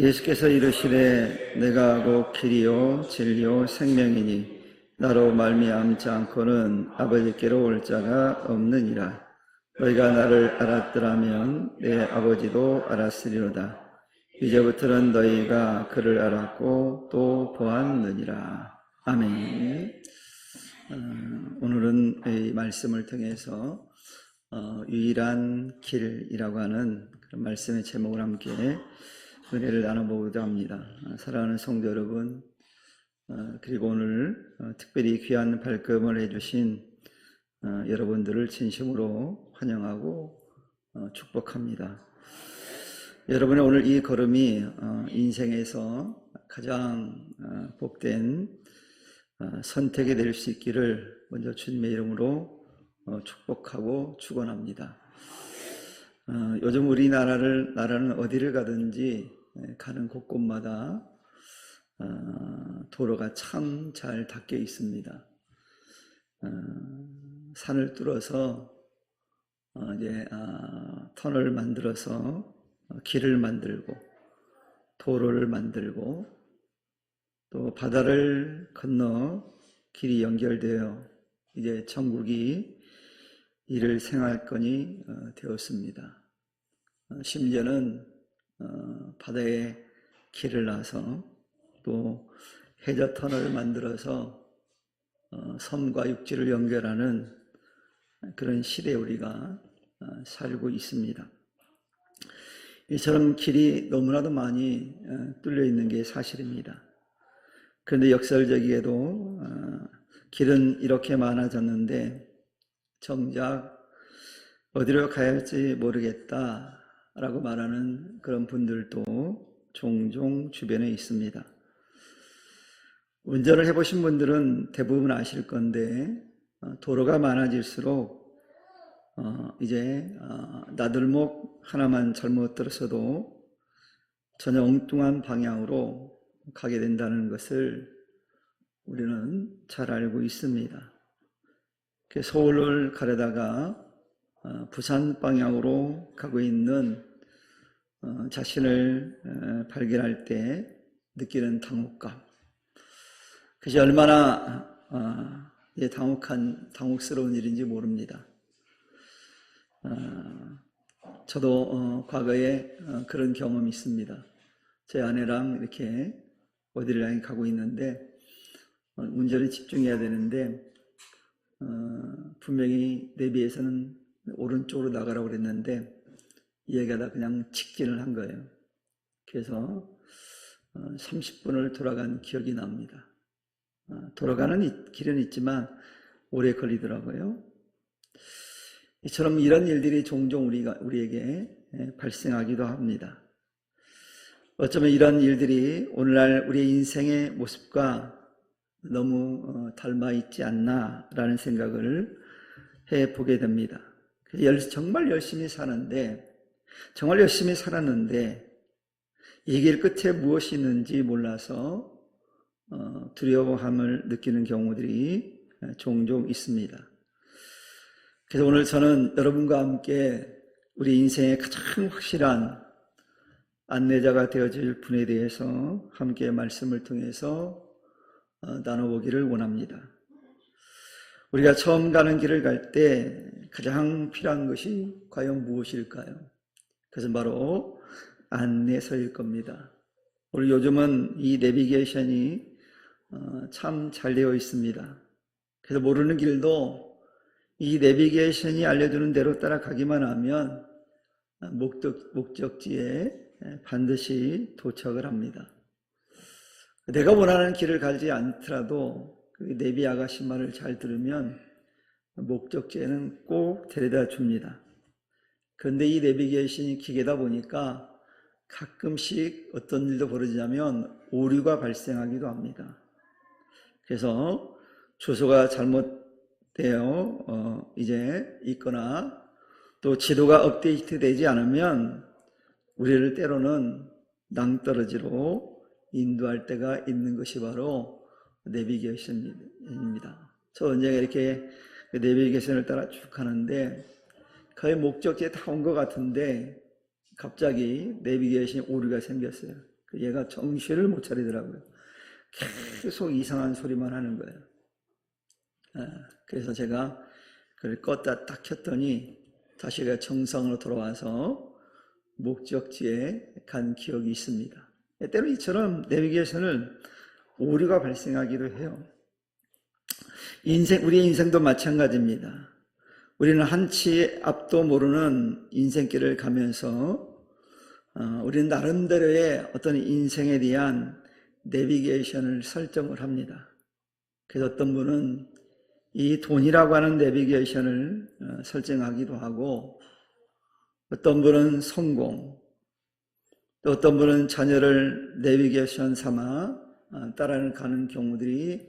예수께서 이르시되 내가 곧 길이요 진리요 생명이니 나로 말미암지 않고는 아버지께로 올 자가 없느니라. 너희가 나를 알았더라면 내 아버지도 알았으리로다. 이제부터는 너희가 그를 알았고 또 보았느니라. 아멘. 오늘은 이 말씀을 통해서 유일한 길이라고 하는 그런 말씀의 제목을 함께 은혜를 나눠보고자 합니다. 사랑하는 성도 여러분, 그리고 오늘 특별히 귀한 발걸음을 해주신 여러분들을 진심으로 환영하고 축복합니다. 여러분의 오늘 이 걸음이 인생에서 가장 복된 선택이 될 수 있기를 먼저 주님의 이름으로 축복하고 축원합니다. 요즘 나라는 어디를 가든지 가는 곳곳마다 도로가 참 잘 닦여 있습니다. 산을 뚫어서 이제 터널을 만들어서 길을 만들고 도로를 만들고 또 바다를 건너 길이 연결되어 이제 천국이 이를 생활권이 되었습니다. 심지어는 바다에 길을 놔서 또 해저 터널을 만들어서 섬과 육지를 연결하는 그런 시대에 우리가 살고 있습니다. 이처럼 길이 너무나도 많이 뚫려 있는 게 사실입니다. 그런데 역설적이게도 길은 이렇게 많아졌는데 정작 어디로 가야 할지 모르겠다라고 말하는 그런 분들도 종종 주변에 있습니다. 운전을 해보신 분들은 대부분 아실 건데 도로가 많아질수록 이제 나들목 하나만 잘못 들었어도 전혀 엉뚱한 방향으로 가게 된다는 것을 우리는 잘 알고 있습니다. 서울을 가려다가 부산 방향으로 가고 있는 자신을 발견할 때 느끼는 당혹감, 그것이 얼마나 당혹스러운 일인지 모릅니다. 저도 과거에 그런 경험이 있습니다. 제 아내랑 이렇게 어디를 향해 가고 있는데 운전에 집중해야 되는데 분명히 내비에서는 오른쪽으로 나가라고 그랬는데 얘기하다 그냥 직진을 한 거예요. 그래서 30분을 돌아간 기억이 납니다. 돌아가는 길은 있지만 오래 걸리더라고요. 이처럼 이런 일들이 종종 우리에게 발생하기도 합니다. 어쩌면 이런 일들이 오늘날 우리의 인생의 모습과 너무 닮아 있지 않나라는 생각을 해보게 됩니다. 정말 열심히 살았는데 이 길 끝에 무엇이 있는지 몰라서 두려워함을 느끼는 경우들이 종종 있습니다. 그래서 오늘 저는 여러분과 함께 우리 인생의 가장 확실한 안내자가 되어질 분에 대해서 함께 말씀을 통해서 나눠보기를 원합니다. 우리가 처음 가는 길을 갈 때 가장 필요한 것이 과연 무엇일까요? 그것은 바로 안내서일 겁니다. 우리 요즘은 이 내비게이션이 참 잘 되어 있습니다. 그래서 모르는 길도 이 내비게이션이 알려주는 대로 따라가기만 하면 목적지에 반드시 도착을 합니다. 내가 원하는 길을 가지 않더라도 그 내비 아가씨 말을 잘 들으면 목적지에는 꼭 데려다 줍니다. 그런데 이 내비게이션이 기계다 보니까 가끔씩 어떤 일도 벌어지냐면 오류가 발생하기도 합니다. 그래서 주소가 잘못되어 이제 있거나 또 지도가 업데이트되지 않으면 우리를 때로는 낭떠러지로 인도할 때가 있는 것이 바로 내비게이션입니다. 저 언젠가 이렇게 내비게이션을 따라 쭉 가는데 거의 목적지에 다 온 것 같은데 갑자기 내비게이션에 오류가 생겼어요. 얘가 정신을 못 차리더라고요. 계속 이상한 소리만 하는 거예요. 그래서 제가 그걸 껐다 딱 켰더니 다시 그가 정상으로 돌아와서 목적지에 간 기억이 있습니다. 때로 이처럼 내비게이션을 오류가 발생하기도 해요. 우리의 인생도 마찬가지입니다. 우리는 한치 앞도 모르는 인생길을 가면서 우리는 나름대로의 어떤 인생에 대한 내비게이션을 설정을 합니다. 그래서 어떤 분은 이 돈이라고 하는 내비게이션을 설정하기도 하고, 어떤 분은 성공, 또 어떤 분은 자녀를 내비게이션 삼아 따라가는 경우들이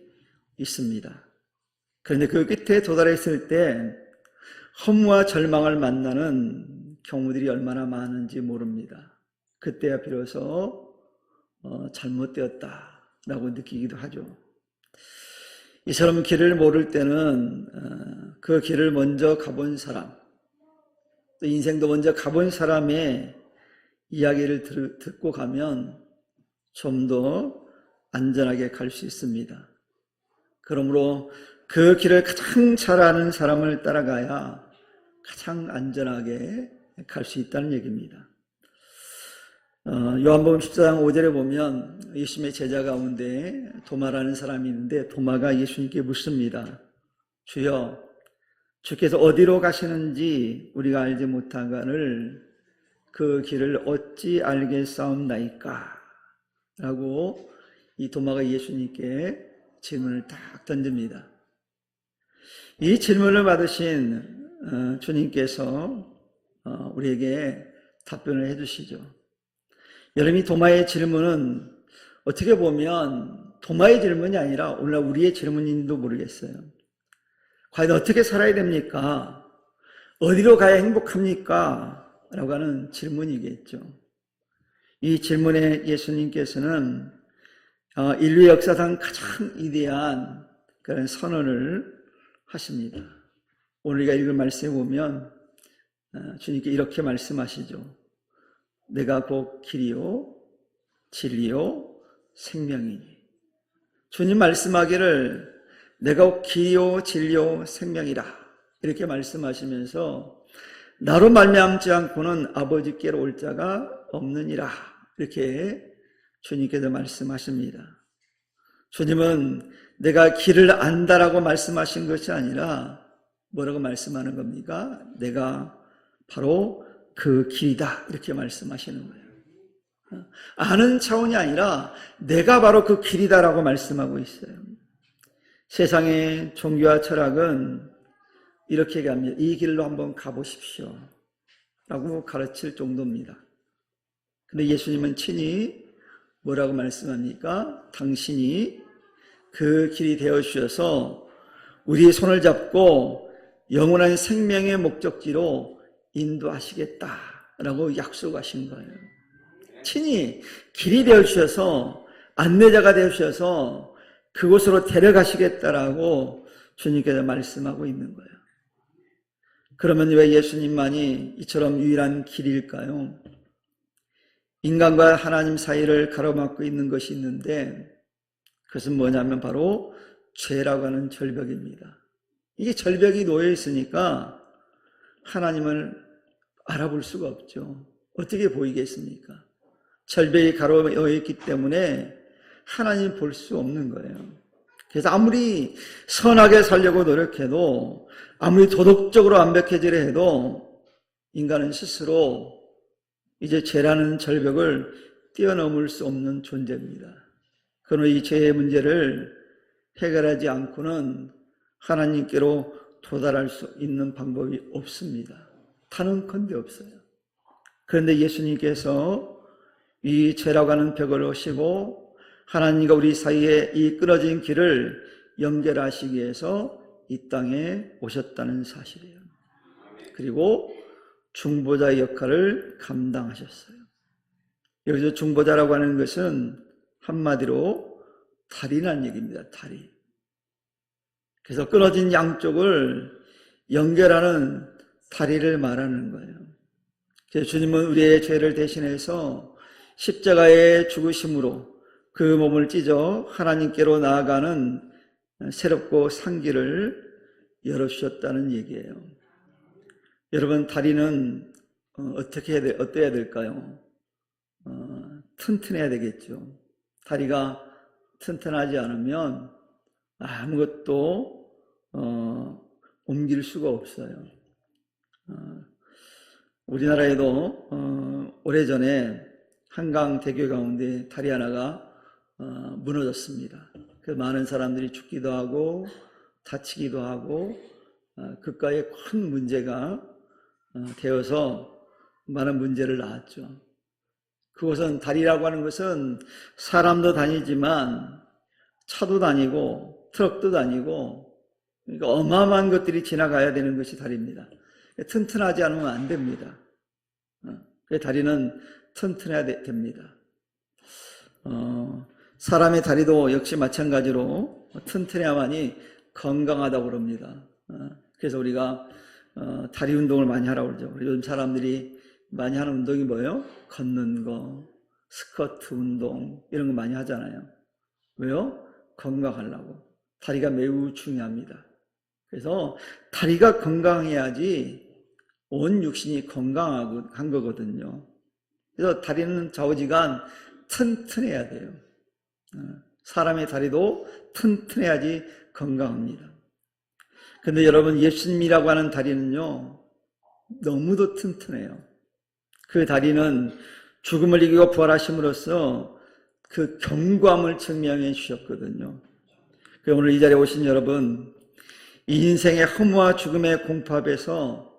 있습니다. 그런데 그 끝에 도달했을 때 허무와 절망을 만나는 경우들이 얼마나 많은지 모릅니다. 그때야 비로소 잘못되었다라고 느끼기도 하죠. 이처럼 길을 모를 때는 그 길을 먼저 가본 사람, 또 인생도 먼저 가본 사람의 이야기를 듣고 가면 좀 더 안전하게 갈 수 있습니다. 그러므로 그 길을 가장 잘 아는 사람을 따라가야 가장 안전하게 갈 수 있다는 얘기입니다. 요한복음 14장 5절에 보면 예수님의 제자 가운데 도마라는 사람이 있는데, 도마가 예수님께 묻습니다. 주여, 주께서 어디로 가시는지 우리가 알지 못하거늘 그 길을 어찌 알겠사옵나이까? 라고 이 도마가 예수님께 질문을 딱 던집니다. 이 질문을 받으신 주님께서 우리에게 답변을 해주시죠. 여러분, 이 도마의 질문은 어떻게 보면 도마의 질문이 아니라 오늘날 우리의 질문인지도 모르겠어요. 과연 어떻게 살아야 됩니까? 어디로 가야 행복합니까? 라고 하는 질문이겠죠. 이 질문에 예수님께서는 인류 역사상 가장 위대한 그런 선언을 하십니다. 오늘 우리가 읽은 말씀에 보면 주님께 이렇게 말씀하시죠. 내가 곧 길이요 진리요 생명이니. 주님 말씀하기를 내가 곧 길이요 진리요 생명이라 이렇게 말씀하시면서 나로 말미암지 않고는 아버지께로 올 자가 없느니라 이렇게 주님께서 말씀하십니다. 주님은 내가 길을 안다라고 말씀하신 것이 아니라 뭐라고 말씀하는 겁니까? 내가 바로 그 길이다 이렇게 말씀하시는 거예요. 아는 차원이 아니라 내가 바로 그 길이다라고 말씀하고 있어요. 세상의 종교와 철학은 이렇게 얘기합니다. 이 길로 한번 가보십시오 라고 가르칠 정도입니다. 근데 예수님은 친히 뭐라고 말씀합니까? 당신이 그 길이 되어주셔서 우리의 손을 잡고 영원한 생명의 목적지로 인도하시겠다라고 약속하신 거예요. 친히 길이 되어주셔서 안내자가 되어주셔서 그곳으로 데려가시겠다라고 주님께서 말씀하고 있는 거예요. 그러면 왜 예수님만이 이처럼 유일한 길일까요? 인간과 하나님 사이를 가로막고 있는 것이 있는데 그것은 뭐냐면 바로 죄라고 하는 절벽입니다. 이게 절벽이 놓여 있으니까 하나님을 알아볼 수가 없죠. 어떻게 보이겠습니까? 절벽이 가로막혀 있기 때문에 하나님 볼 수 없는 거예요. 그래서 아무리 선하게 살려고 노력해도 아무리 도덕적으로 완벽해지려 해도 인간은 스스로 이제 죄라는 절벽을 뛰어넘을 수 없는 존재입니다. 그러나 이 죄의 문제를 해결하지 않고는 하나님께로 도달할 수 있는 방법이 없습니다. 단언컨대 없어요. 그런데 예수님께서 이 죄라고 하는 벽을 오시고 하나님과 우리 사이에 이 끊어진 길을 연결하시기 위해서 이 땅에 오셨다는 사실이에요. 그리고 중보자의 역할을 감당하셨어요. 여기서 중보자라고 하는 것은 한마디로 다리라는 얘기입니다. 다리. 그래서 끊어진 양쪽을 연결하는 다리를 말하는 거예요. 그래서 주님은 우리의 죄를 대신해서 십자가의 죽으심으로 그 몸을 찢어 하나님께로 나아가는 새롭고 산 길을 열어주셨다는 얘기예요. 여러분, 다리는 어때야 될까요? 튼튼해야 되겠죠. 다리가 튼튼하지 않으면 아무것도 옮길 수가 없어요. 우리나라에도 오래전에 한강대교 가운데 다리 하나가 무너졌습니다. 그래서 많은 사람들이 죽기도 하고 다치기도 하고 그가에 큰 문제가 되어서 많은 문제를 낳았죠. 그것은 다리라고 하는 것은 사람도 다니지만 차도 다니고 트럭도 다니고 그러니까 어마어마한 것들이 지나가야 되는 것이 다리입니다. 튼튼하지 않으면 안 됩니다. 다리는 튼튼해야 됩니다. 사람의 다리도 역시 마찬가지로 튼튼해야만이 건강하다고 그럽니다. 그래서 우리가 다리 운동을 많이 하라고 그러죠. 요즘 사람들이 많이 하는 운동이 뭐예요? 걷는 거, 스쿼트 운동 이런 거 많이 하잖아요. 왜요? 건강하려고. 다리가 매우 중요합니다. 그래서 다리가 건강해야지 온 육신이 건강한 거거든요. 그래서 다리는 좌우지간 튼튼해야 돼요. 사람의 다리도 튼튼해야지 건강합니다. 근데 여러분, 예수님이라고 하는 다리는요, 너무도 튼튼해요. 그 다리는 죽음을 이기고 부활하심으로써 그 경고함을 증명해 주셨거든요. 오늘 이 자리에 오신 여러분, 이 인생의 허무와 죽음의 공포에서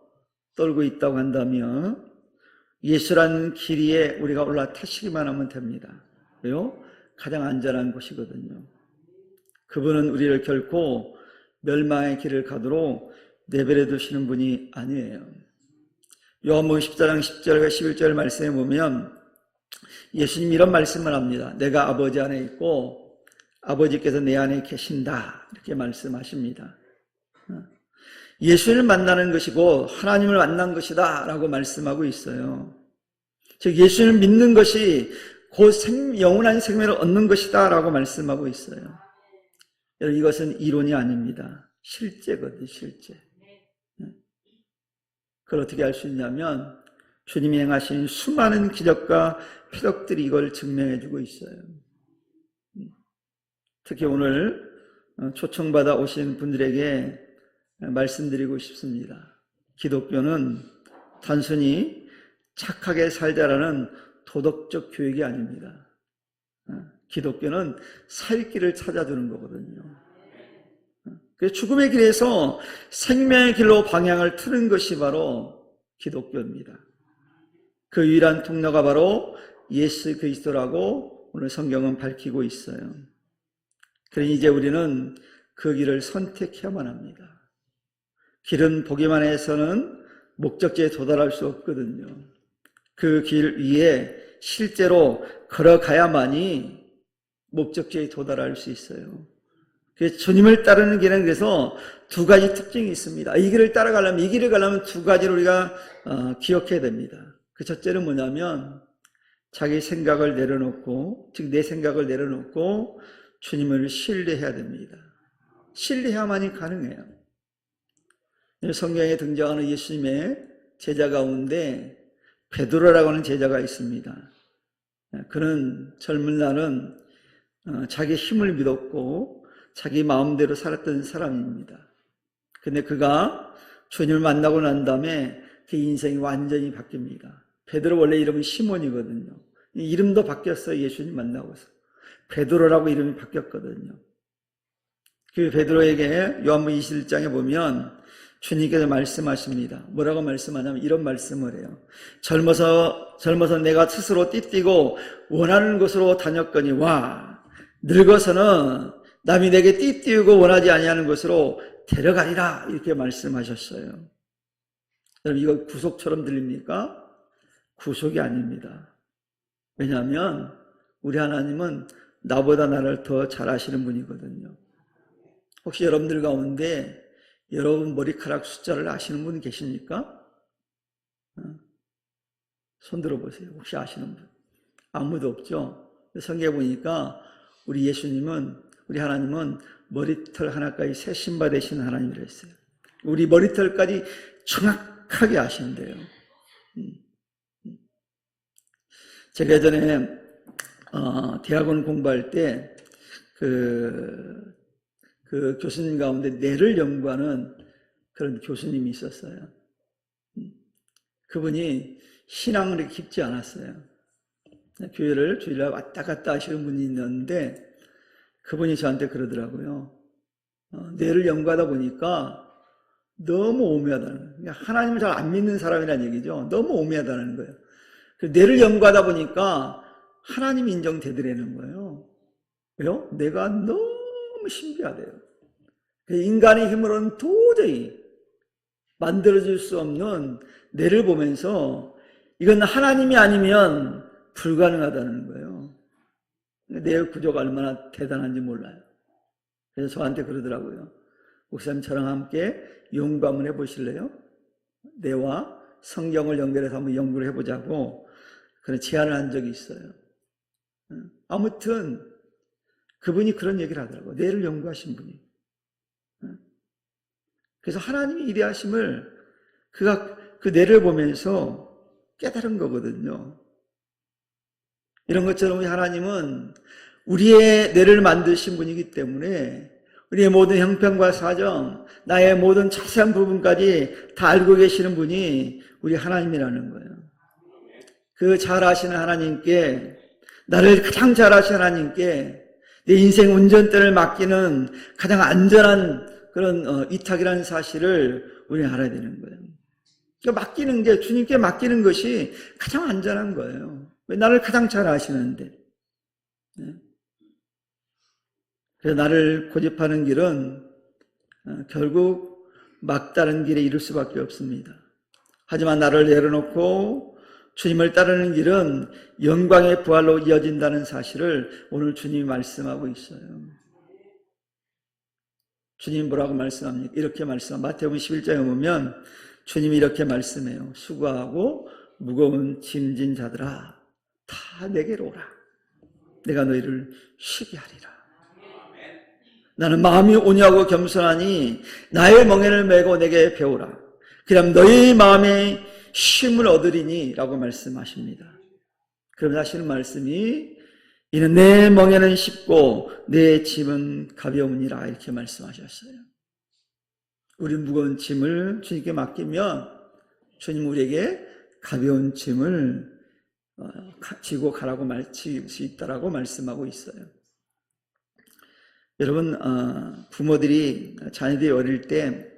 떨고 있다고 한다면 예수라는 길 위에 우리가 올라타시기만 하면 됩니다. 왜요? 가장 안전한 곳이거든요. 그분은 우리를 결코 멸망의 길을 가도록 내버려 두시는 분이 아니에요. 요한복음 14장 10절과 11절 말씀에 보면 예수님이 이런 말씀을 합니다. 내가 아버지 안에 있고 아버지께서 내 안에 계신다, 이렇게 말씀하십니다. 예수를 만나는 것이고 하나님을 만난 것이다 라고 말씀하고 있어요. 즉 예수를 믿는 것이 곧 영원한 생명을 얻는 것이다 라고 말씀하고 있어요. 여러분, 이것은 이론이 아닙니다. 실제거든요. 실제. 그걸 어떻게 알 수 있냐면 주님이 행하신 수많은 기적과 표적들이 이걸 증명해 주고 있어요. 특히 오늘 초청받아 오신 분들에게 말씀드리고 싶습니다. 기독교는 단순히 착하게 살자라는 도덕적 교육이 아닙니다. 기독교는 살 길을 찾아주는 거거든요. 그래서 죽음의 길에서 생명의 길로 방향을 트는 것이 바로 기독교입니다. 그 유일한 통로가 바로 예수 그리스도라고 오늘 성경은 밝히고 있어요. 그러니 이제 우리는 그 길을 선택해야만 합니다. 길은 보기만 해서는 목적지에 도달할 수 없거든요. 그 길 위에 실제로 걸어가야만이 목적지에 도달할 수 있어요. 그래서 주님을 따르는 길은 그래서 두 가지 특징이 있습니다. 이 길을 따라가려면, 이 길을 가려면 두 가지를 우리가 기억해야 됩니다. 그 첫째는 뭐냐면 자기 생각을 내려놓고, 즉 내 생각을 내려놓고 주님을 신뢰해야 됩니다. 신뢰해야만이 가능해요. 성경에 등장하는 예수님의 제자 가운데 베드로라고 하는 제자가 있습니다. 그는 젊은 날은 자기 힘을 믿었고 자기 마음대로 살았던 사람입니다. 근데 그가 주님을 만나고 난 다음에 그 인생이 완전히 바뀝니다. 베드로 원래 이름은 시몬이거든요. 이름도 바뀌었어요. 예수님 만나고서. 베드로라고 이름이 바뀌었거든요. 그 베드로에게 요한복음 21장에 보면 주님께서 말씀하십니다. 뭐라고 말씀하냐면 이런 말씀을 해요. 젊어서 내가 스스로 띠뛰고 원하는 곳으로 다녔거니 와, 늙어서는 남이 내게 띠뛰고 원하지 아니하는 곳으로 데려가리라, 이렇게 말씀하셨어요. 여러분, 이거 구속처럼 들립니까? 구속이 아닙니다. 왜냐하면 우리 하나님은 나보다 나를 더 잘 아시는 분이거든요. 혹시 여러분들 가운데 여러분 머리카락 숫자를 아시는 분 계십니까? 손 들어보세요. 혹시 아시는 분? 아무도 없죠. 성경에 보니까 우리 예수님은, 우리 하나님은 머리털 하나까지 새 신바 되시는 하나님이라 했어요. 우리 머리털까지 정확하게 아신대요. 제가 예전에 대학원 공부할 때 그 교수님 가운데 뇌를 연구하는 그런 교수님이 있었어요. 그분이 신앙은 그렇게 깊지 않았어요. 교회를 주일날 왔다 갔다 하시는 분이 있는데 그분이 저한테 그러더라고요. 뇌를 연구하다 보니까 너무 오묘하다는 거예요. 하나님을 잘 안 믿는 사람이라는 얘기죠. 너무 오묘하다는 거예요. 뇌를 연구하다 보니까 하나님이 인정되더라는 거예요. 왜요? 뇌가 너무 신비하대요. 인간의 힘으로는 도저히 만들어질 수 없는 뇌를 보면서 이건 하나님이 아니면 불가능하다는 거예요. 뇌의 구조가 얼마나 대단한지 몰라요. 그래서 저한테 그러더라고요. 목사님 저랑 함께 연구 한번 해보실래요? 뇌와 성경을 연결해서 한번 연구를 해보자고 그런 제안을 한 적이 있어요. 아무튼 그분이 그런 얘기를 하더라고요. 뇌를 연구하신 분이. 그래서 하나님의 위대하심을 그가 그 뇌를 보면서 깨달은 거거든요. 이런 것처럼 우리 하나님은 우리의 뇌를 만드신 분이기 때문에 우리의 모든 형편과 사정, 나의 모든 자세한 부분까지 다 알고 계시는 분이 우리 하나님이라는 거예요. 그 잘 아시는 하나님께, 나를 가장 잘 아시는 하나님께 내 인생 운전대를 맡기는 가장 안전한 그런 위탁이라는 사실을 우리는 알아야 되는 거예요. 그러니까 맡기는 게, 주님께 맡기는 것이 가장 안전한 거예요. 왜? 나를 가장 잘 아시는데. 그래서 나를 고집하는 길은 결국 막다른 길에 이를 수밖에 없습니다. 하지만 나를 내려놓고 주님을 따르는 길은 영광의 부활로 이어진다는 사실을 오늘 주님이 말씀하고 있어요. 주님 뭐라고 말씀합니까? 이렇게 말씀합니다. 마태복음 11장에 보면 주님이 이렇게 말씀해요. 수고하고 무거운 짐진 자들아 다 내게로 오라. 내가 너희를 쉬게 하리라. 나는 마음이 온유하고 겸손하니 나의 멍에를 메고 내게 배우라. 그럼 너희 마음에 쉼을 얻으리니 라고 말씀하십니다. 그럼 하시는 말씀이 이는 내 멍에는 쉽고 내 짐은 가벼우니라 이렇게 말씀하셨어요. 우리 무거운 짐을 주님께 맡기면 주님 우리에게 가벼운 짐을 지고 가라고 질 수 있다라고 말씀하고 있어요. 여러분 부모들이 자녀들이 어릴 때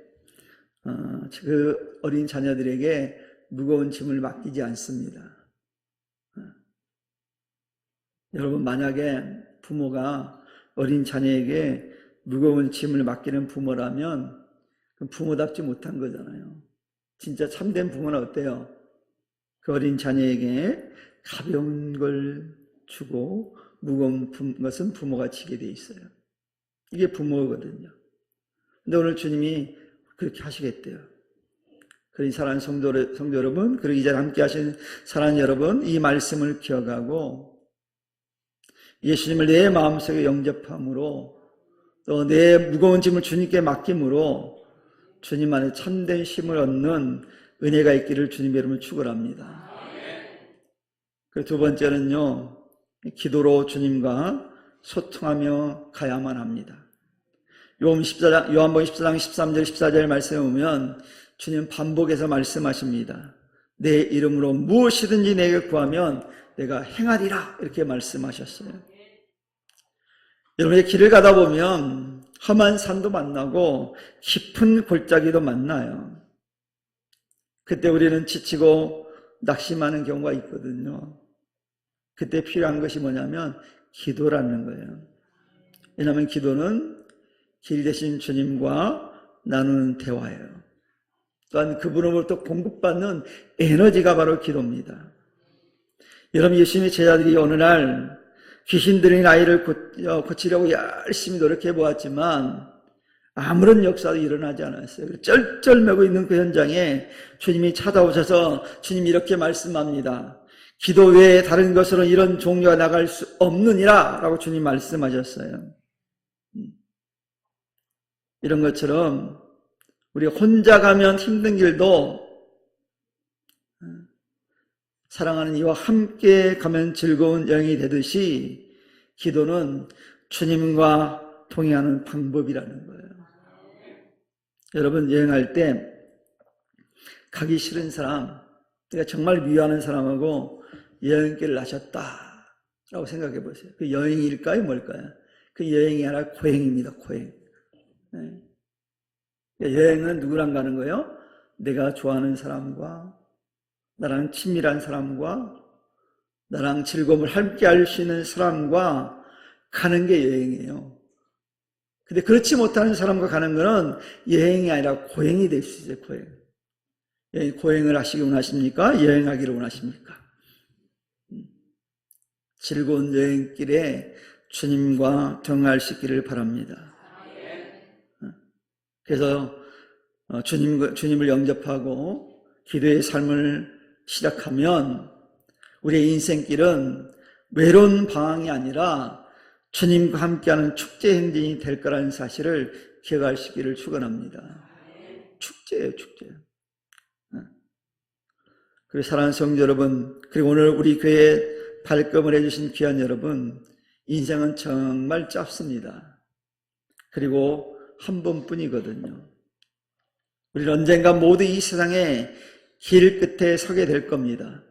그 어린 자녀들에게 무거운 짐을 맡기지 않습니다. 여러분 만약에 부모가 어린 자녀에게 무거운 짐을 맡기는 부모라면 부모답지 못한 거잖아요. 진짜 참된 부모는 어때요? 그 어린 자녀에게 가벼운 걸 주고 무거운 것은 부모가 지게 돼 있어요. 이게 부모거든요. 근데 오늘 주님이 그렇게 하시겠대요. 그러니 사랑하는 성도 여러분, 그리고 이 자리에 함께 하신 사랑하는 여러분, 이 말씀을 기억하고 예수님을 내 마음속에 영접함으로 또 내 무거운 짐을 주님께 맡김으로 주님 안에 참된 쉼을 얻는 은혜가 있기를 주님의 이름으로 축원합니다. 그리고 두 번째는요, 기도로 주님과 소통하며 가야만 합니다. 요한복음 14장 13절 14절 말씀에 보면 주님 반복해서 말씀하십니다. 내 이름으로 무엇이든지 내게 구하면 내가 행하리라 이렇게 말씀하셨어요. 여러분의 길을 가다 보면 험한 산도 만나고 깊은 골짜기도 만나요. 그때 우리는 지치고 낙심하는 경우가 있거든요. 그때 필요한 것이 뭐냐면 기도라는 거예요. 왜냐하면 기도는 길 대신 주님과 나누는 대화예요. 또한 그분으로부터 공급받는 에너지가 바로 기도입니다. 여러분 예수님의 제자들이 어느 날 귀신 들린 아이를 고치려고 열심히 노력해 보았지만 아무런 역사도 일어나지 않았어요. 쩔쩔매고 있는 그 현장에 주님이 찾아오셔서 주님이 이렇게 말씀합니다. 기도 외에 다른 것으로 이런 종교가 나갈 수 없느니라 라고 주님 말씀하셨어요. 이런 것처럼 우리 혼자 가면 힘든 길도 사랑하는 이와 함께 가면 즐거운 여행이 되듯이 기도는 주님과 동행하는 방법이라는 거예요. 여러분, 여행할 때 가기 싫은 사람, 내가 정말 미워하는 사람하고 여행길을 하셨다라고 생각해 보세요. 그 여행일까요? 뭘까요? 그 여행이 아니라 고행입니다. 고행. 네. 여행은 누구랑 가는 거예요? 내가 좋아하는 사람과, 나랑 친밀한 사람과, 나랑 즐거움을 함께 할 수 있는 사람과 가는 게 여행이에요. 근데 그렇지 못하는 사람과 가는 거는 여행이 아니라 고행이 될 수 있어요. 고행. 고행을 하시기 원하십니까? 여행하기를 원하십니까? 즐거운 여행길에 주님과 동행할 수 있기를 바랍니다. 그래서 주님을 영접하고 기도의 삶을 시작하면 우리의 인생길은 외로운 방황이 아니라 주님과 함께하는 축제 행진이 될 거라는 사실을 기억하시기를 축원합니다. 축제예요, 축제. 그리고 사랑하는 성도 여러분, 그리고 오늘 우리 교회에 발걸음을 해주신 귀한 여러분, 인생은 정말 짧습니다. 그리고 한 번뿐이거든요. 우리는 언젠가 모두 이 세상의 길 끝에 서게 될 겁니다.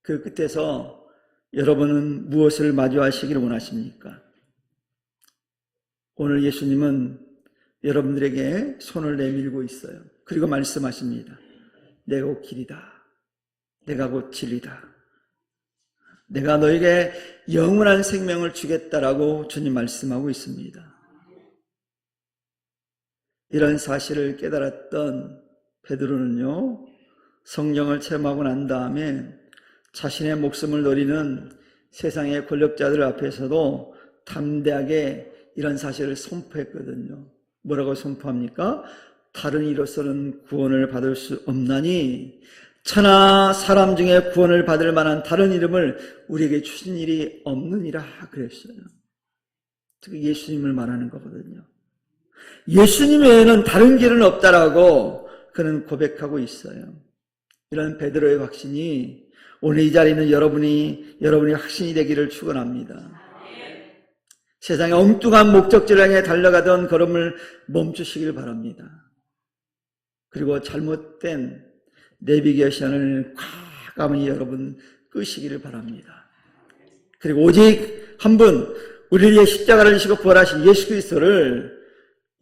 그 끝에서 여러분은 무엇을 마주하시기를 원하십니까? 오늘 예수님은 여러분들에게 손을 내밀고 있어요. 그리고 말씀하십니다. 내가 곧 길이다. 내가 곧 진리다. 내가 너에게 영원한 생명을 주겠다라고 주님 말씀하고 있습니다. 이런 사실을 깨달았던 베드로는요, 성령을 체험하고 난 다음에 자신의 목숨을 노리는 세상의 권력자들 앞에서도 담대하게 이런 사실을 선포했거든요. 뭐라고 선포합니까? 다른 이로서는 구원을 받을 수 없나니 천하 사람 중에 구원을 받을 만한 다른 이름을 우리에게 주신 일이 없느니라 그랬어요. 즉 예수님을 말하는 거거든요. 예수님 외에는 다른 길은 없다라고 그는 고백하고 있어요. 이런 베드로의 확신이 오늘 이 자리에 있는 여러분이 확신이 되기를 축원합니다. 세상의 엉뚱한 목적지를 향해 달려가던 걸음을 멈추시길 바랍니다. 그리고 잘못된 내비게이션을 과감히 여러분 끄시기를 바랍니다. 그리고 오직 한 분, 우리를 위해 십자가를 지시고 부활하신 예수 그리스도를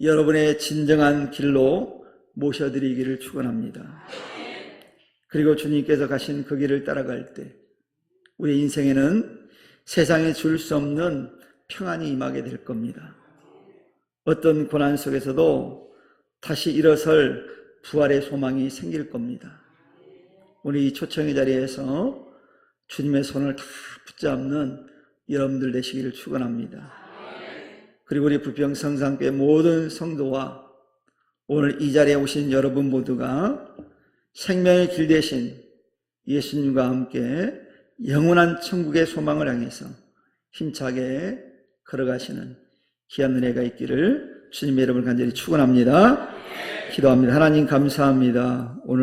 여러분의 진정한 길로 모셔드리기를 축원합니다. 그리고 주님께서 가신 그 길을 따라갈 때 우리 인생에는 세상에 줄 수 없는 평안이 임하게 될 겁니다. 어떤 고난 속에서도 다시 일어설 부활의 소망이 생길 겁니다. 오늘 이 초청의 자리에서 주님의 손을 다 붙잡는 여러분들 되시기를 축원합니다. 그리고 우리 부평성산교회 모든 성도와 오늘 이 자리에 오신 여러분 모두가 생명의 길 대신 예수님과 함께 영원한 천국의 소망을 향해서 힘차게 걸어가시는 귀한 은혜가 있기를 주님의 이름을 간절히 축원합니다. 기도합니다. 하나님 감사합니다. 오늘